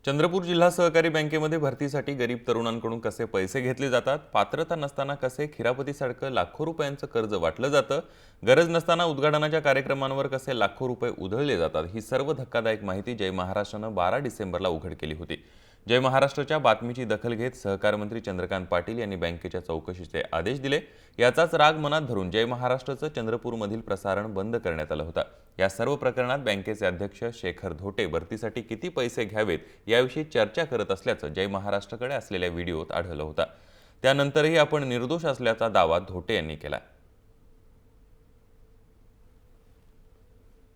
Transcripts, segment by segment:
चंद्रपूर जिल्हा सहकारी बँकेमध्ये भरतीसाठी गरीब तरुणांकडून कसे पैसे घेतले जातात, पात्रता नसताना कसे खिरापतीसारखं लाखो रुपयांचं कर्ज वाटलं जातं, गरज नसताना उद्घाटनाच्या कार्यक्रमांवर कसे लाखो रुपये उधळले जातात, ही सर्व धक्कादायक माहिती जय महाराष्ट्रानं 12 डिसेंबरला उघड केली होती। जय महाराष्ट्राच्या बातमीची दखल घेत सहकार मंत्री चंद्रकांत पाटील यांनी बँकेच्या चौकशीचे आदेश दिले। याचाच राग मनात धरून जय महाराष्ट्राचं चंद्रपूरमधील प्रसारण बंद करण्यात आलं होतं। या सर्व प्रकरणात बँकेचे अध्यक्ष शेखर धोटे भरतीसाठी किती पैसे घ्यावेत याविषयी चर्चा करत असल्याचं जय महाराष्ट्राकडे असलेल्या व्हिडिओत आढळलं होतं। त्यानंतरही आपण निर्दोष असल्याचा दावा धोटे यांनी केला।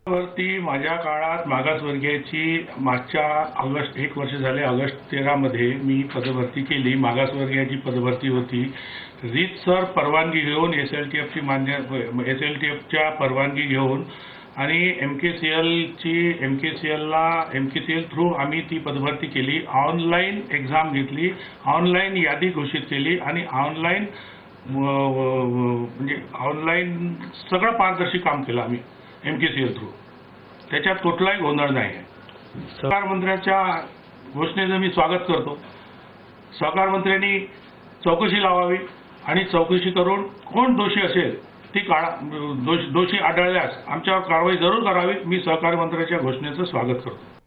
वरती माझ्या काळात मागासवर्गीयाची मागच्या ऑगस्ट 1 वर्ष झाले ऑगस्ट 13 मध्ये मी पदभरती केली। मागासवर्गीयाची पदभरती होती। रीतसर परवानगी घेऊन एसएलटीएफची एसएलटीएफच्या परवानगी घेऊन आणि एमकेसीएल थ्रू आम्ही ती पदभरती केली। ऑनलाईन एक्झाम घेतली, ऑनलाईन यादी घोषित केली आणि ऑनलाईन म्हणजे ऑनलाईन सगळं पारदर्शी काम केलं आम्ही एमकेसीएल थ्रू। त्याच्यात कुठलाही गोंधळ नाही आहे। सहकार मंत्र्याच्या घोषणेचं मी स्वागत करतो। सहकार मंत्र्यांनी चौकशी लावावी आणि चौकशी करून कोण दोषी असेल ती दोषी आढळल्यास आमच्यावर कारवाई जरूर करावी। मी सहकार मंत्र्याच्या घोषणेचं स्वागत करतो।